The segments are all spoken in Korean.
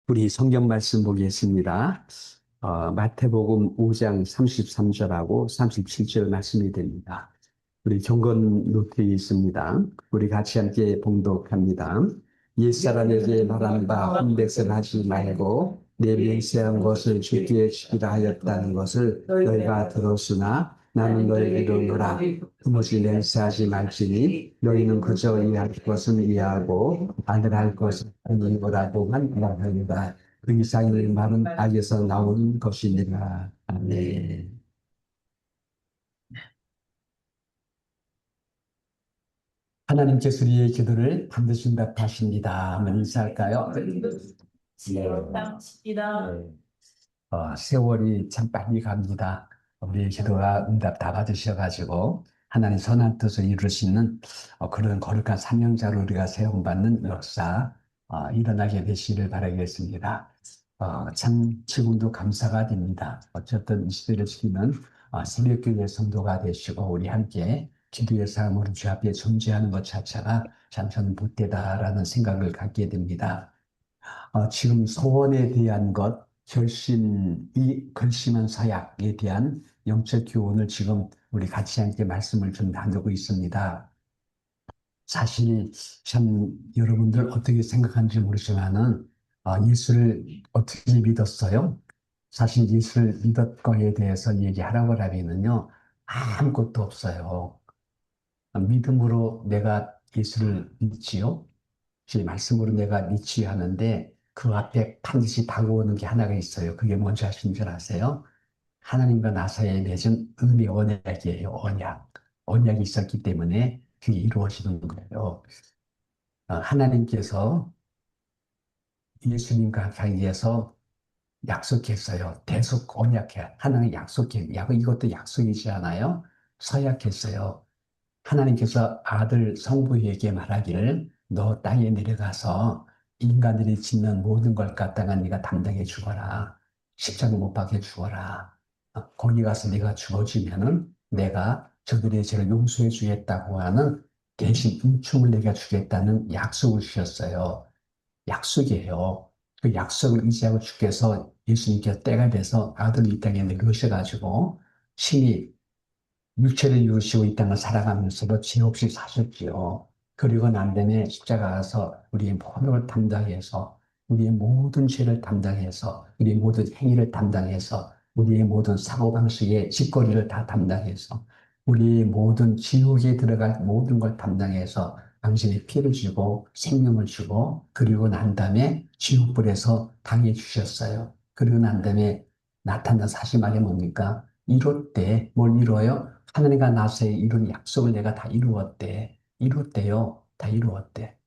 우리 성경 말씀 보겠습니다. 마태복음 5장 33절하고 37절 말씀이 됩니다. 우리 경건 노트에 있습니다. 우리 같이 함께 봉독합니다. 옛사람에게 말한 바 혼백을 하지 말고 내 맹세한 것을 주께 지키라 하였다는 것을 너희가 들었으나 나는 너희에게 이르노라. 도무지 맹세하지 말지니 너희는 그저 이해할 것은 이해하고 아니할 것은 아니라고만 말하리라. 그 이상의 말은 악에서 나온 것이니라. 아멘. 하나님께서 우리의 기도를 반드시 응답하십니다. 한번 인사할까요? 네. 세월이 참 빨리 갑니다. 우리의 기도가 응답 다 받으셔가지고 하나님 선한 뜻을 이룰 수 있는 그런 거룩한 사명자로 우리가 세움받는 역사 일어나게 되시기를 바라겠습니다. 참 지금도 감사가 됩니다. 어쨌든 이 시대를 지키는 새벽교회 성도가 되시고 우리 함께 기도의 삶으로 주 앞에 존재하는 것 자체가 참 저는 복되다라는 생각을 갖게 됩니다. 지금 소원에 대한 것, 결심한 사약에 대한 영적 교훈을 지금 우리 같이 함께 말씀을 좀 나누고 있습니다. 사실 참 여러분들 어떻게 생각하는지 모르지만은 예수를 어떻게 믿었어요? 사실 예수를 믿었 거에 대해서 얘기하라고 하면은요 아무것도 없어요. 믿음으로 내가 예수를 믿지요. 제 말씀으로 내가 믿지 하는데 그 앞에 반드시 다가오는 게 하나가 있어요. 그게 뭔지 아시는 줄 아세요? 하나님과 나 사이에 맺은 은혜 언약이에요. 언약. 언약이 있었기 때문에 그게 이루어지는 거예요. 하나님께서 예수님과 사이에서 약속했어요. 대속 언약해. 하나님 약속해. 이것도 약속이지 않아요? 서약했어요. 하나님께서 아들 성부에게 말하기를 너 땅에 내려가서 인간들이 짓는 모든 걸 갖다가 네가 담당해 주거라. 십자가 못 박혀 주거라. 거기 가서 네가 죽어지면은 내가 저들의 죄를 용서해 주겠다고 하는 대신 은총을 내가 주겠다는 약속을 주셨어요. 약속이에요. 그 약속을 의지하고 주께서 예수님께서 때가 돼서 아들을 이 땅에 내려오셔가지고 신이 육체를 이루시고 이 땅을 살아가면서도 죄 없이 사셨지요. 그리고 난 다음에 십자가 가서 우리의 모든 걸 담당해서 우리의 모든 죄를 담당해서 우리의 모든 행위를 담당해서 우리의 모든 사고방식의 짓거리를 다 담당해서 우리의 모든 지옥에 들어갈 모든 걸 담당해서 당신의 피를 주고 생명을 주고 그리고 난 다음에 지옥불에서 당해 주셨어요. 그리고 난 다음에 나타난 사실 말이 뭡니까? 이룰 때 뭘 이뤄요? 하나님과 나서의 이룬 약속을 내가 다 이루었대. 이뤘대요. 다 이루었대.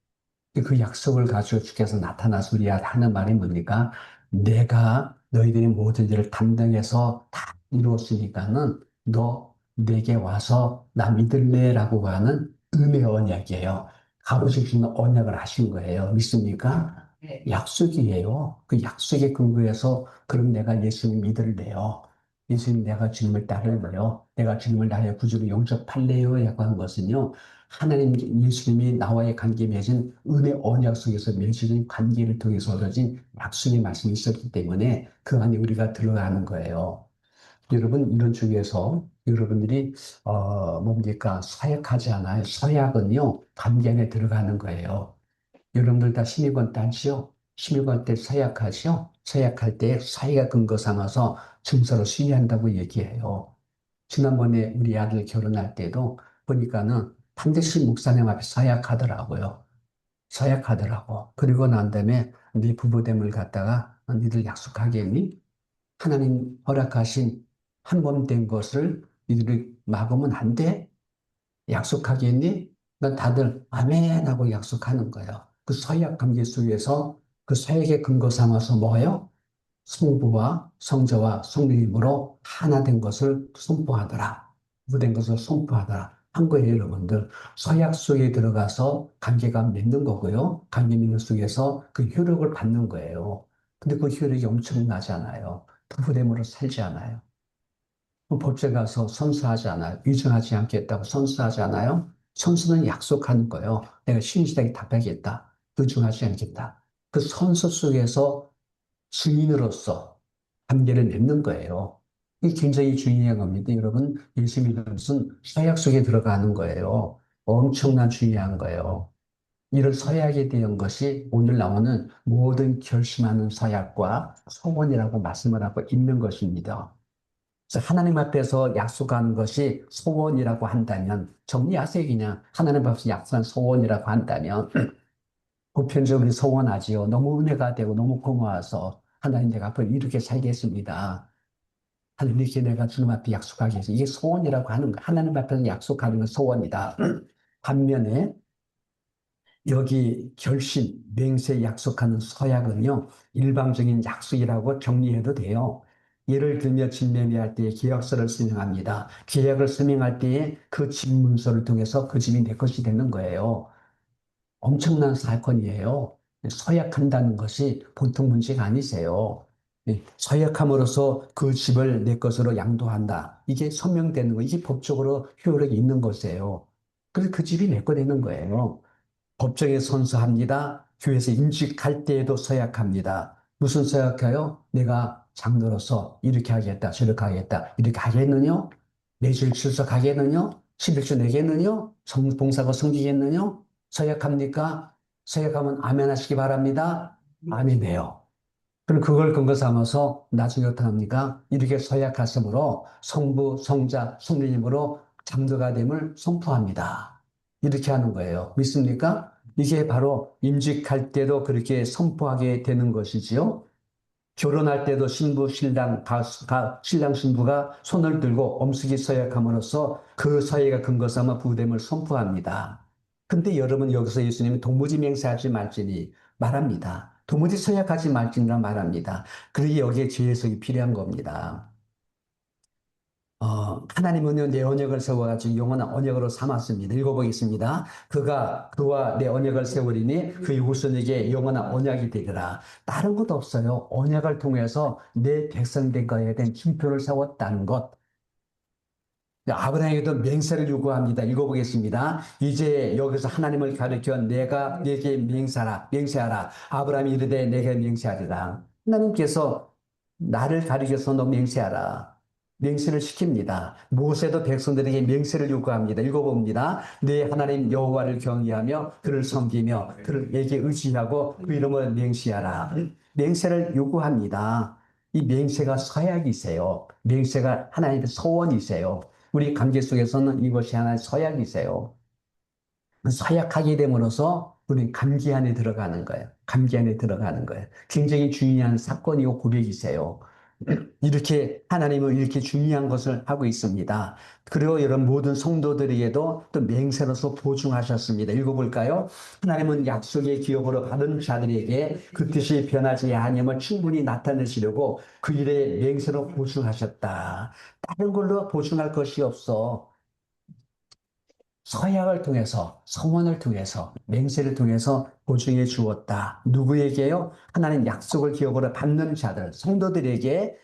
그 약속을 가지고 주께서 나타나서 우리한테 하는 말이 뭡니까? 내가 너희들의 모든 일을 담당해서 다 이루었으니까는 너 내게 와서 나 믿을래라고 하는 은혜 언약이에요. 값없이 주는 언약을 하신 거예요. 믿습니까? 네. 약속이에요. 그 약속에 근거해서 그럼 내가 예수님 믿을래요. 예수님 내가 주님을 따를래요. 내가 주님을 나의 구주로 영접할래요. 라고 한 것은요. 하나님 예수님이 나와의 관계 맺은 은혜 언약 속에서 맺어진 관계를 통해서 얻어진 약속의 말씀이 있었기 때문에 그 안에 우리가 들어가는 거예요. 여러분 이런 쪽에서 여러분들이 뭡니까 서약하지 않아요. 서약은요 관계 안에 들어가는 거예요. 여러분들 다 심의권 따지요? 심의권 때 서약하지요? 서약할 때 사회가 근거 삼아서 증서를 수의한다고 얘기해요. 지난번에 우리 아들 결혼할 때도 보니까는 반드시 목사님 앞에 서약하더라고요. 서약하더라고. 그리고 난 다음에 네 부부됨을 갖다가 니들 약속하겠니? 하나님 허락하신 한 번 된 것을 니들이 막으면 안 돼? 약속하겠니? 난 다들 아멘 하고 약속하는 거예요. 그 서약 관계 속에서 그 서약의 근거 삼아서 뭐예요? 성부와 성자와 성령님으로 하나 된 것을 선포하더라. 무된 것을 선포하더라. 한 거예요, 여러분들. 서약 속에 들어가서 관계가 맺는 거고요. 관계 맺는 속에서 그 효력을 받는 거예요. 근데 그 효력이 엄청나잖아요. 부부됨으로 살지 않아요. 법정에 가서 선서하지 않아요. 위증하지 않겠다고 선서하지 않아요. 선서는 약속하는 거예요. 내가 신실하게 답하겠다. 의증하지 않겠다. 그 선서 속에서 증인으로서 관계를 맺는 거예요. 이 굉장히 중요한 겁니다. 여러분, 예수 믿는 것은 서약 속에 들어가는 거예요. 엄청난 중요한 거예요. 이런 서약에 대한 것이 오늘 나오는 모든 결심하는 서약과 소원이라고 말씀을 하고 있는 것입니다. 그래서 하나님 앞에서 약속하는 것이 소원이라고 한다면, 정리하세요, 그냥. 하나님 앞에서 약속한 소원이라고 한다면, 보편적으로 소원하지요. 너무 은혜가 되고 너무 고마워서 하나님 내가 앞으로 이렇게 살겠습니다. 하나님 이렇게 내가 주님 앞에 약속하게 해서 이게 소원이라고 하는 거. 하나님 앞에서 약속하는 건 소원이다. 반면에 여기 결심, 맹세 약속하는 서약은요, 일방적인 약속이라고 정리해도 돼요. 예를 들면 집매매할 때 계약서를 서명합니다. 계약을 서명할 때에 그 집문서를 통해서 그 집이 내 것이 되는 거예요. 엄청난 사건이에요. 서약한다는 것이 보통 문제가 아니세요. 서약함으로써 그 집을 내 것으로 양도한다. 이게 서명되는 거, 이게 법적으로 효력이 있는 것이에요. 그래서 그 집이 내 거 되는 거예요. 법정에 선서합니다. 교회에서 임직할 때에도 서약합니다. 무슨 서약해요? 내가 장로로서 이렇게 하겠다, 저렇게 하겠다, 이렇게 하겠느냐? 매주일 출석하겠느냐? 11조 내겠느냐? 봉사가 섬기겠느냐? 서약합니까? 서약하면 아멘 하시기 바랍니다. 아멘이에요. 그럼 그걸 근거 삼아서 나중에 어떻게 합니까? 이렇게 서약하심으로 성부, 성자, 성령님으로 장로가 됨을 선포합니다. 이렇게 하는 거예요. 믿습니까? 이게 바로 임직할 때도 그렇게 선포하게 되는 것이지요. 결혼할 때도 신부, 신랑, 신부가 손을 들고 엄숙이 서약함으로써 그 서약에 근거 삼아 부됨을 선포합니다. 근데 여러분 여기서 예수님이 도무지 맹세하지 말지니 말합니다. 도무지 서약하지 말지니라 말합니다. 그러기 여기에 죄의석이 필요한 겁니다. 하나님은요, 내 언약을 세워가지고 영원한 언약으로 삼았습니다. 읽어보겠습니다. 그와 내 언약을 세우리니 그 후손에게 영원한 언약이 되리라. 다른 것도 없어요. 언약을 통해서 내 백성들과에 대한 증표를 세웠다는 것. 아브라함에게도 맹세를 요구합니다. 읽어보겠습니다. 이제 여기서 하나님을 가리켜 내가 내게 맹세하라. 아브라함이 이르되 내게 맹세하리라. 하나님께서 나를 가리켜서 너 맹세하라. 맹세를 시킵니다. 모세도 백성들에게 맹세를 요구합니다. 읽어봅니다. 내 하나님 여호와를 경외하며 그를 섬기며 그에게 의지하고 그 이름을 맹세하라. 맹세를 요구합니다. 이 맹세가 서약이세요. 맹세가 하나님의 소원이세요. 우리 관계 속에서는 이것이 하나의 서약이세요. 서약하게 됨으로써 우리는 감기 안에 들어가는 거예요. 감기 안에 들어가는 거예요. 굉장히 중요한 사건이고 고백이세요. 이렇게 하나님은 이렇게 중요한 것을 하고 있습니다. 그리고 이런 모든 성도들에게도 또 맹세로서 보증하셨습니다. 읽어볼까요? 하나님은 약속의 기업으로 받은 자들에게 그 뜻이 변하지 아니함을 충분히 나타내시려고 그 일에 맹세로 보증하셨다. 다른 걸로 보증할 것이 없어. 서약을 통해서, 성원을 통해서, 맹세를 통해서 보증해 주었다. 누구에게요? 하나님 약속을 기업으로 받는 자들, 성도들에게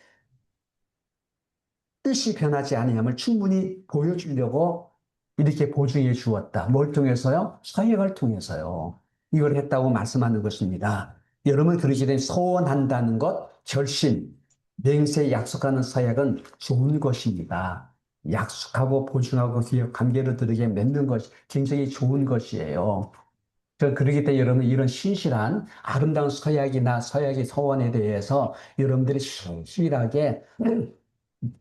뜻이 변하지 아니함을 충분히 보여주려고 이렇게 보증해 주었다. 뭘 통해서요? 서약을 통해서요. 이걸 했다고 말씀하는 것입니다. 여러분 그러시게 된 소원한다는 것, 결심, 맹세 약속하는 서약은 좋은 것입니다. 약속하고 보증하고 관계를 들게 맺는 것이 굉장히 좋은 것이에요. 그렇기 때문에 여러분 이런 신실한 아름다운 서약이나 서약의 서원에 대해서 여러분들이 신실하게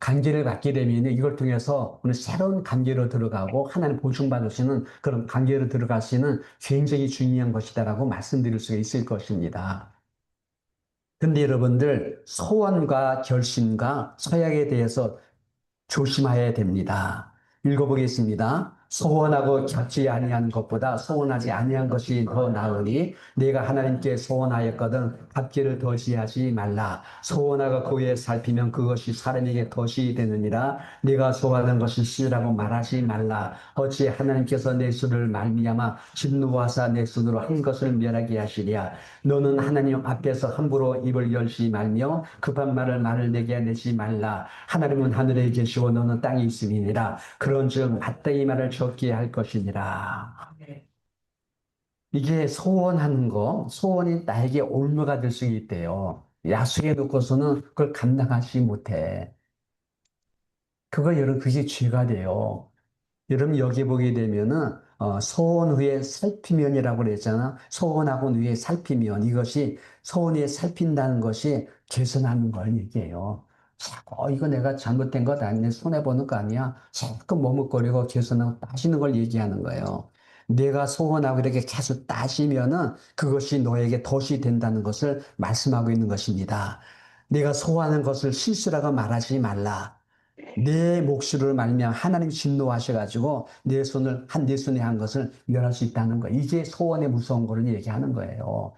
관계를 갖게 되면 이걸 통해서 오늘 새로운 관계로 들어가고 하나님 보증받으시는 그런 관계로 들어갈 수 있는 굉장히 중요한 것이다라고 말씀드릴 수가 있을 것입니다. 근데 여러분들 소원과 결심과 서약에 대해서 조심해야 됩니다. 읽어보겠습니다. 소원하고 겹지 아니한 것보다 소원하지 아니한 것이 더 나으니 내가 하나님께 소원하였거든 갚기를 더시하지 말라. 소원하고 그에 살피면 그것이 사람에게 덫이 되느니라. 내가 소원하는 것이 씨라고 말하지 말라. 어찌 하나님께서 내 수를 말미암아 진노하사 내 손으로 한 것을 멸하게 하시랴. 너는 하나님 앞에서 함부로 입을 열지 말며 급한 말을 내게 내지 말라. 하나님은 하늘에 계시고 너는 땅에 있음이니라. 그런즉 마땅히 말을 적게 할 것이니라. 이게 소원하는 거, 소원이 나에게 올무가 될 수 있대요. 약속해 놓고서는 그걸 감당하지 못해. 여러분, 그게 죄가 돼요. 여러분 여기 보게 되면은 소원 후에 살피면이라고 그랬잖아. 소원하고 후에 살피면 이것이 소원 후에 살핀다는 것이 개선하는 걸 얘기해요. 자꾸 이거 내가 잘못된 것 아니야. 손해 보는 거 아니야. 자꾸 머뭇거리고 개선하고 따지는 걸 얘기하는 거예요. 내가 소원하고 이렇게 계속 따지면은 그것이 너에게 덫이 된다는 것을 말씀하고 있는 것입니다. 내가 소원하는 것을 실수라고 말하지 말라. 내 몫으로 말미암아 하나님 진노하셔가지고 내 손에 한 것을 멸할 수 있다는 거. 이게 소원의 무서운 거를 얘기하는 거예요.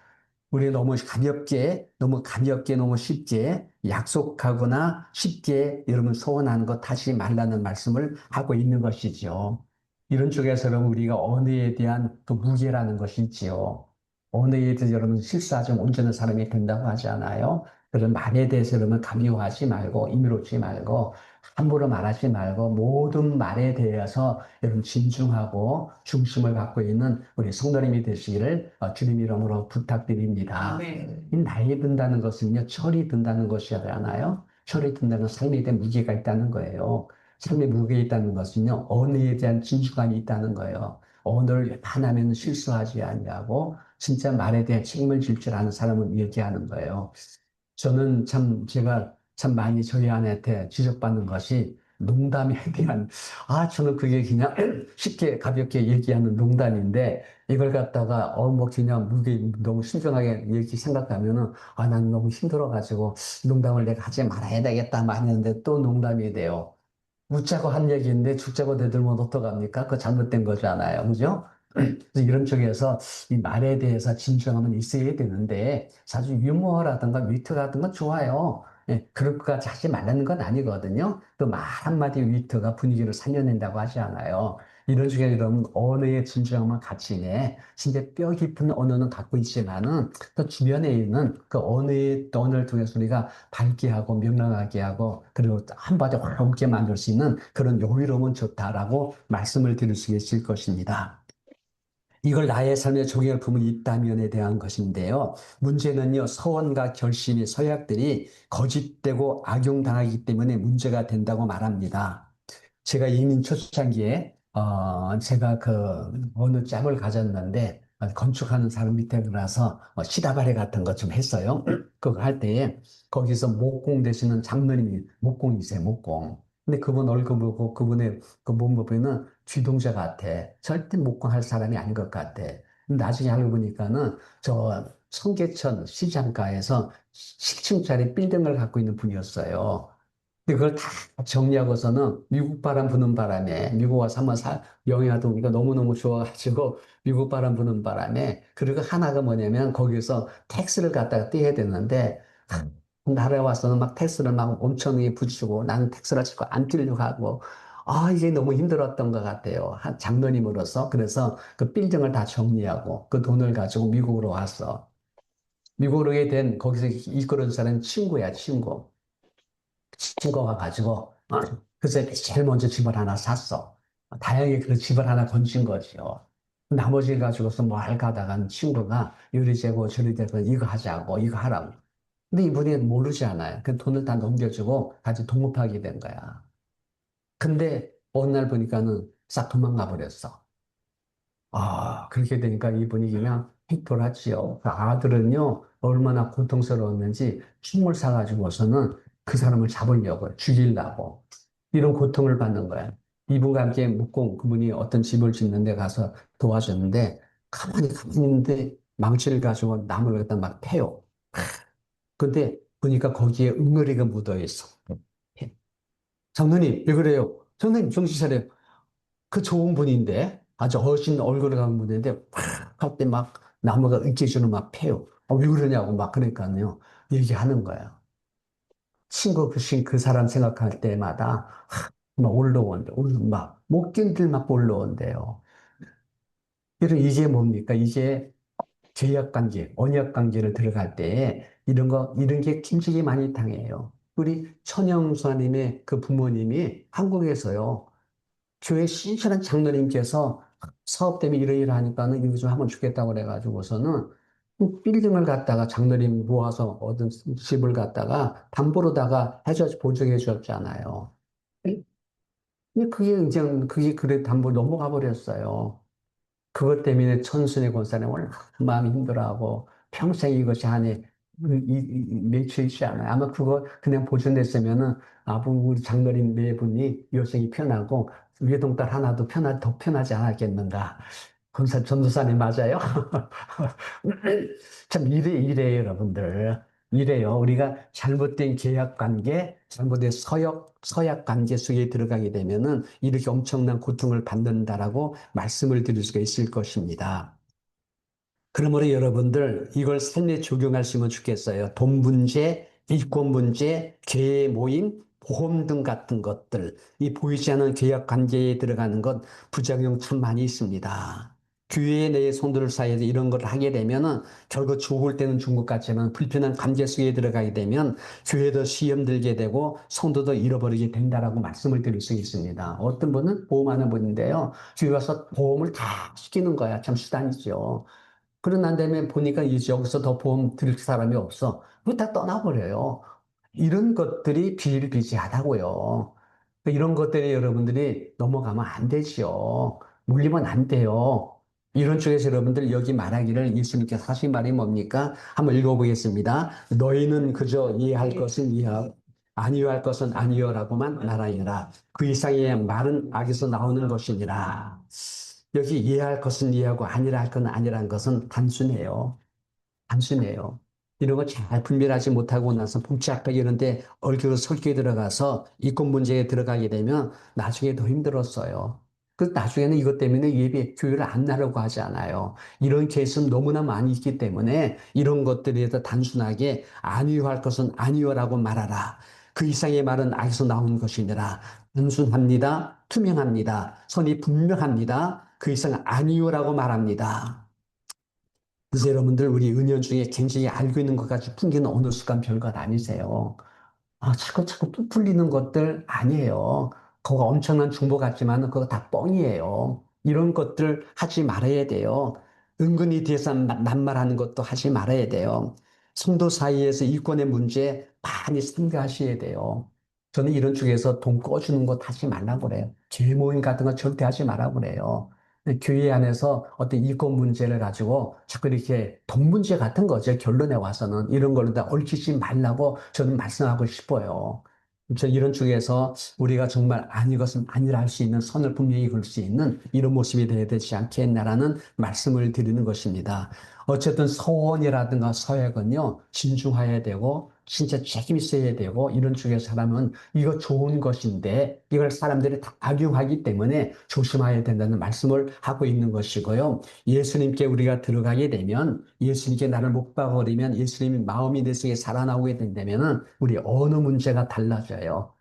우리 너무 가볍게, 너무 쉽게 약속하거나 쉽게 여러분 소원하는 것 하지 말라는 말씀을 하고 있는 것이죠. 이런 쪽에서 여러분 우리가 언어에 대한 그 무게라는 것이 있지요. 언어에 대해서 여러분 실수하지 온전한 사람이 된다고 하지 않아요? 그런 말에 대해서 여러분 강요하지 말고 임의롭지 말고 함부로 말하지 말고 모든 말에 대해서 여러분 진중하고 중심을 갖고 있는 우리 성도님이 되시기를 주님 이름으로 부탁드립니다. 이 나이 든다는 것은요, 철이 든다는 것이잖아요. 철이 든다는 건 삶에 대한 무게가 있다는 거예요. 삶의 무게가 있다는 것은요, 언어에 대한 진중함이 있다는 거예요. 언어를 반하면 실수하지 아니하고 진짜 말에 대한 책임을 질 줄 아는 사람을 얘기하는 거예요. 제가 참 많이 저희 아내한테 지적받는 것이 농담에 대한, 저는 그게 그냥 쉽게 가볍게 얘기하는 농담인데, 이걸 갖다가, 뭐 그냥 너무 신중하게 얘기 생각하면은, 난 너무 힘들어가지고, 농담을 내가 하지 말아야 되겠다, 막 했는데 또 농담이 돼요. 웃자고 한 얘기인데 죽자고 대들면 어떡합니까? 그거 잘못된 거잖아요. 그죠? 그래서 이런 쪽에서 이 말에 대해서 진중함은 있어야 되는데 사실 유머라든가 위트라든가 좋아요. 예, 그럴 것까지 하지 말라는 건 아니거든요. 또 말 한마디 위트가 분위기를 살려낸다고 하지 않아요. 이런 식의 이런 언어의 진중함은 같이 내 진짜 뼈 깊은 언어는 갖고 있지만은 그 주변에 있는 그 언어를 통해서 우리가 밝게 하고 명랑하게 하고 그리고 한마디 확 웃게 만들 수 있는 그런 여유로움은 좋다라고 말씀을 드릴 수 있을 것입니다. 이걸 나의 삶에 적용할 부분이 있다면에 대한 것인데요. 문제는요, 서원과 결심이 서약들이 거짓되고 악용당하기 때문에 문제가 된다고 말합니다. 제가 이민 초창기에, 제가 어느 짝을 가졌는데, 건축하는 사람 밑에 들어가서 시다발레 같은 것 좀 했어요. 그거 할 때에 거기서 목공 되시는 장로님이 목공이세요, 목공. 근데 그분 얼굴 보고 그분의 그 몸 보면은 쥐동자 같아. 절대 목공할 사람이 아닌 것 같아. 나중에 알고 보니까는 저 성계천 시장가에서 10층짜리 빌딩을 갖고 있는 분이었어요. 근데 그걸 다 정리하고서는 미국 바람 부는 바람에 미국 와서 한번 영해하다 보니까 너무너무 좋아가지고 미국 바람 부는 바람에 그리고 하나가 뭐냐면 거기서 텍스를 갖다가 떼야 되는데 나라에 와서는 막 텍스를 막 엄청 붙이고 나는 텍스를 치고 안 뛰려고 하고 이게 너무 힘들었던 것 같아요. 한 장로님으로서. 그래서 그 빌딩을 다 정리하고 그 돈을 가지고 미국으로 왔어. 미국으로 오게 된 거기서 이끌은 사람은 친구야, 친구. 친구가 가지고 그래서 제일 먼저 집을 하나 샀어. 다행히 그 집을 하나 건진 거지요. 나머지 가지고서 뭐 할까 하다가 친구가 요리 재고 저리 재고 이거 하자고 이거 하라고. 근데 이분이 모르지 않아요. 그 돈을 다 넘겨주고 같이 동업하게 된 거야. 근데 어느 날 보니까는 싹 도망가 버렸어. 그렇게 되니까 이분이 그냥 획돌았지요. 그 아들은요, 얼마나 고통스러웠는지 총을 사가지고서는 그 사람을 잡으려고, 죽이려고. 이런 고통을 받는 거야. 이분과 함께 묵공, 그분이 어떤 집을 짓는 데 가서 도와줬는데, 가만히 있는데 망치를 가지고 나무를 갖다 막 패요. 근데 보니까 거기에 응어리가 묻어 있어. 장로님, 왜 그래요? 장로님, 정신 차려요. 그 좋은 분인데, 아주 어신 얼굴을 가는 분인데, 팍! 할 때 막 나무가 으깨주는 막 패요. 왜 그러냐고 막 그러니까요. 얘기하는 거야. 그 사람 생각할 때마다 막 올라온대. 못 견딜 막 올라온대요. 그래서 이게 뭡니까? 이게 죄악 관계, 언약 관계를 들어갈 때 이런 게 김치기 많이 당해요. 우리 천영수님의 그 부모님이 한국에서요. 교회 신실한 장로님께서 사업 때문에 이러이러하니까는 이거 좀 한번 주겠다고 그래가지고서는 빌딩을 갖다가 장로님 모아서 얻은 집을 갖다가 담보로다가 해줘 보증해 줬잖아요. 근데 그게 그래 담보 넘어가 버렸어요. 그것 때문에 천순의 권사님은 마음이 힘들어하고 평생 이것이 안에 맺혀 있지 않아요. 아마 그거 그냥 보존됐으면은 우리 장로님 네 분이 여생이 편하고 외동딸 하나도 더 편하지 않았겠는가. 전도사님 맞아요? 참 이래요, 여러분들. 이래요. 우리가 잘못된 계약 관계, 잘못된 서약 관계 속에 들어가게 되면은 이렇게 엄청난 고통을 받는다라고 말씀을 드릴 수가 있을 것입니다. 그러므로 여러분들 이걸 삶에 적용하시면 좋겠어요. 돈 문제, 인권 문제, 계획 모임, 보험 등 같은 것들, 이 보이지 않는 계약 관계에 들어가는 것 부작용 참 많이 있습니다. 교회 내 성도들 사이에서 이런 걸 하게 되면은 결국 좋을 때는 좋은 것 같지만 불편한 관계 속에 들어가게 되면 교회도 시험 들게 되고 성도도 잃어버리게 된다라고 말씀을 드릴 수 있습니다. 어떤 분은 보험하는 분인데요. 교회 와서 보험을 다 시키는 거야. 참 수단이죠. 그런 난 다음에 보니까 이제 여기서 더 보험 들을 사람이 없어. 그거 다 떠나버려요. 이런 것들이 비일비재하다고요. 이런 것들이 여러분들이 넘어가면 안 되지요. 물리면 안 돼요. 이런 쪽에서 여러분들 여기 말하기를 예수님께서 하신 말이 뭡니까? 한번 읽어보겠습니다. 너희는 그저 이해할 것은 이해하고 아니할 것은 아니요라고만 말하니라. 그 이상의 말은 악에서 나오는 것이니라. 여기 이해할 것은 이해하고 아니라 할 건 아니라는 것은 단순해요. 단순해요. 이런 거 잘 분별하지 못하고 나서 복잡하게 이런데 얽혀서 설교에 들어가서 이권 문제에 들어가게 되면 나중에 더 힘들었어요. 그 나중에는 이것 때문에 교회를 안 나려고 하지 않아요. 이런 케이스는 너무나 많이 있기 때문에 이런 것들에 대해서 단순하게 아니요 할 것은 아니요라고 말하라. 그 이상의 말은 악에서 나오는 것이니라. 단순합니다. 투명합니다. 선이 분명합니다. 그 이상 아니요라고 말합니다. 그래서 여러분들 우리 은연 중에 굉장히 알고 있는 것 같이 풍기는 어느 순간 별것 아니세요. 자꾸 뚝 풀리는 것들 아니에요. 그거 엄청난 중보 같지만 그거 다 뻥이에요. 이런 것들 하지 말아야 돼요. 은근히 뒤에서 낱말하는 것도 하지 말아야 돼요. 성도 사이에서 이권의 문제 많이 삼가하셔야 돼요. 저는 이런 쪽에서 돈 꺼주는 거 하지 말라고 그래요. 죄 모임 같은 거 절대 하지 말라고 그래요. 교회 안에서 어떤 이권 문제를 가지고 자꾸 이렇게 돈 문제 같은 거죠. 결론에 와서는 이런 걸로 다 얽히지 말라고 저는 말씀하고 싶어요. 저 이런 쪽에서 우리가 정말 아니것은 아니라 할 수 있는 선을 분명히 그을 수 있는 이런 모습이 되어야 되지 않겠나라는 말씀을 드리는 것입니다. 어쨌든 서원이라든가 서약은요, 진중해야 되고, 진짜 책임 있어야 되고, 이런 쪽에서 하면 이거 좋은 것인데, 이걸 사람들이 다 악용하기 때문에 조심해야 된다는 말씀을 하고 있는 것이고요. 예수님께 우리가 들어가게 되면, 예수님께 나를 못 박아버리면 예수님이 마음이 내 속에 살아나오게 된다면, 우리 어느 문제가 달라져요.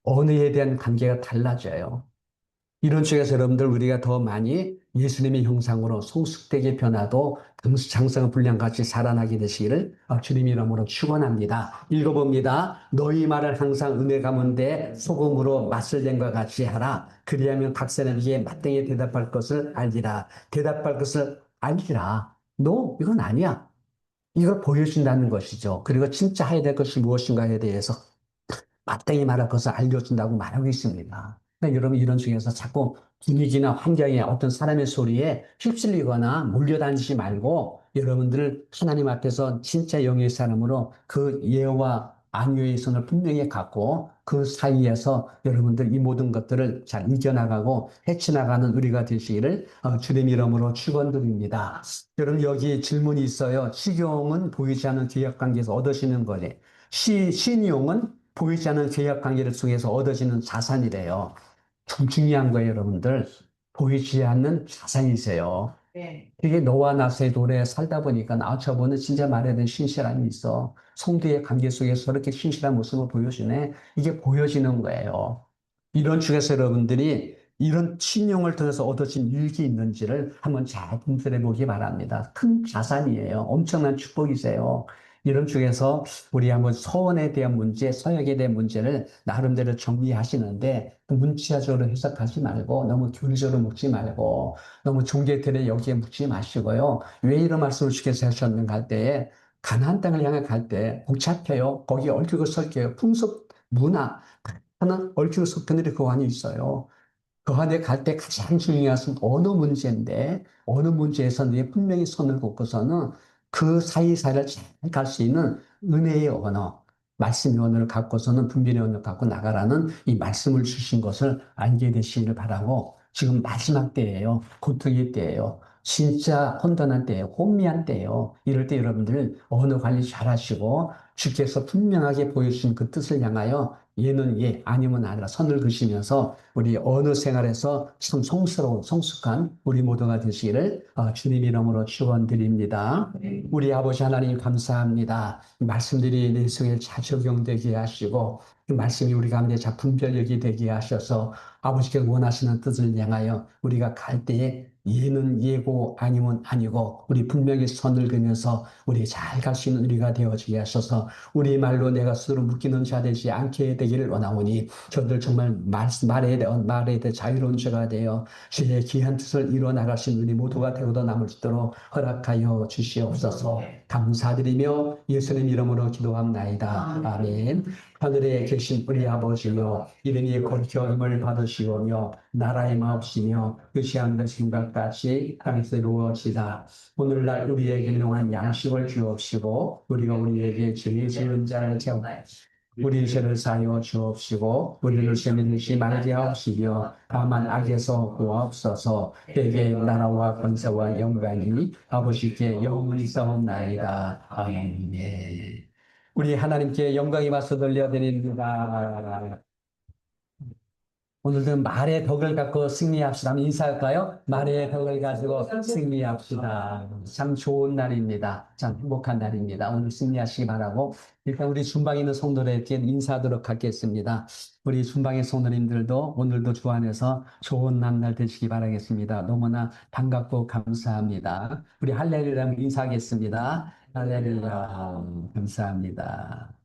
언어에 대한 관계가 달라져요. 이런 쪽에서 여러분들 우리가 더 많이 예수님의 형상으로 성숙되게 변화도 장성한 분량같이 살아나게 되시기를 주님 이름으로 축원합니다. 읽어봅니다. 너희 말을 항상 은혜 가운데 소금으로 맛을 낸 것 같이 하라. 그리하면 각 사람에게 마땅히 대답할 것을 알리라. 대답할 것을 알리라. 너 이건 아니야. 이걸 보여준다는 것이죠. 그리고 진짜 해야 될 것이 무엇인가에 대해서 마땅히 말할 것을 알려준다고 말하고 있습니다. 그러니까 여러분 이런 중에서 자꾸 분위기나 환경에 어떤 사람의 소리에 휩쓸리거나 몰려다니지 말고 여러분들 하나님 앞에서 진짜 영의 사람으로 그 예와 안위의 선을 분명히 갖고 그 사이에서 여러분들 이 모든 것들을 잘 이겨나가고 헤쳐나가는 우리가 되시기를 주님 이름으로 축원드립니다. 여러분 여기 질문이 있어요. 식용은 보이지 않는 계약관계에서 얻으시는 거래. 신용은 보이지 않는 계약 관계를 통해서 얻어지는 자산이래요. 좀 중요한 거예요, 여러분들. 보이지 않는 자산이세요. 네. 그게 너와 나 새 노래 살다 보니까 저분은 진짜 말해야 되는 신실함이 있어. 성도의 관계 속에서 저렇게 신실한 모습을 보여주네. 이게 보여지는 거예요. 이런 쪽에서 여러분들이 이런 신용을 통해서 얻어진 유익이 있는지를 한번 잘 분별해 보기 바랍니다. 큰 자산이에요. 엄청난 축복이세요. 이런 쪽에서 우리 한번 서원에 대한 문제, 서약에 대한 문제를 나름대로 정리하시는데 그 문자적으로 해석하지 말고 너무 교리적으로 묻지 말고 너무 종교들에 여기에 묻지 마시고요. 왜 이런 말씀을 주께서 하셨는가 할 때에 가나안 땅을 향해 갈 때 복잡해요. 거기 얽히고 설켜요. 풍속, 문화, 하나 얽히고 설킨 일이 그 안에 있어요. 그 안에 갈 때 가장 중요한 것은 어느 문제인데, 어느 문제에서 내 분명히 선을 긋고서는 그 사이사이를 잘 갈 수 있는 은혜의 언어, 말씀의 언어를 갖고서는 분별의 언어를 갖고 나가라는 이 말씀을 주신 것을 알게 되시기를 바라고, 지금 마지막 때예요. 고통의 때예요. 진짜 혼돈한 때예요. 혼미한 때예요. 이럴 때 여러분들 언어 관리 잘 하시고, 주께서 분명하게 보여주신 그 뜻을 향하여 예는 예, 아니면 아니라 선을 그시면서 우리 언어 생활에서 참 성스러운, 성숙한 우리 모두가 되시기를 주님 이름으로 축원드립니다. 우리 아버지 하나님 감사합니다. 이 말씀들이 내 속에 잘 적용되게 하시고 그 말씀이 우리 가운데 자 분별력이 되게 하셔서 아버지께서 원하시는 뜻을 향하여 우리가 갈 때에 예는 예고 아니면 아니고 우리 분명히 선을 그면서 우리 잘 갈 수 있는 우리가 되어지게 하셔서 우리 말로 내가 스스로 묶이는 자 되지 않게 되기를 원하오니 저들 정말 말에 대해 자유로운 자가 되어 주의 귀한 뜻을 이루어 나갈 수 있는 우리 모두가 되고도 남을 수 있도록 허락하여 주시옵소서. 감사드리며 예수님 이름으로 기도합나이다. 아멘. 하늘에 계신 우리 아버지여 이름이 거룩히 여김을 받으시오며 나라의 마옵시며 뜻이 하늘의 생각 같이 땅에서 이루어지다. 오늘날 우리에게 일용할 양식을 주옵시고 우리가 우리에게 죄 지은 자를 제하옵시고 우리 죄를 사하여 주옵시고 우리를 시험에 들지 말게 하옵시며 다만 악에서 구하옵소서. 대개 나라와 권세와 영광이 아버지께 영원히 있사옵나이다. 아멘. 우리 하나님께 영광이 와서 돌려드립니다. 오늘도 말의 덕을 갖고 승리합시다. 한번 인사할까요? 말의 덕을 가지고 승리합시다. 참 좋은 날입니다. 참 행복한 날입니다. 오늘 승리하시기 바라고 일단 우리 순방에 있는 성도들에게 인사하도록 하겠습니다. 우리 순방의 성도님들도 오늘도 주 안에서 좋은 만날 되시기 바라겠습니다. 너무나 반갑고 감사합니다. 우리 할렐루야 인사하겠습니다. 할렐루야 감사합니다.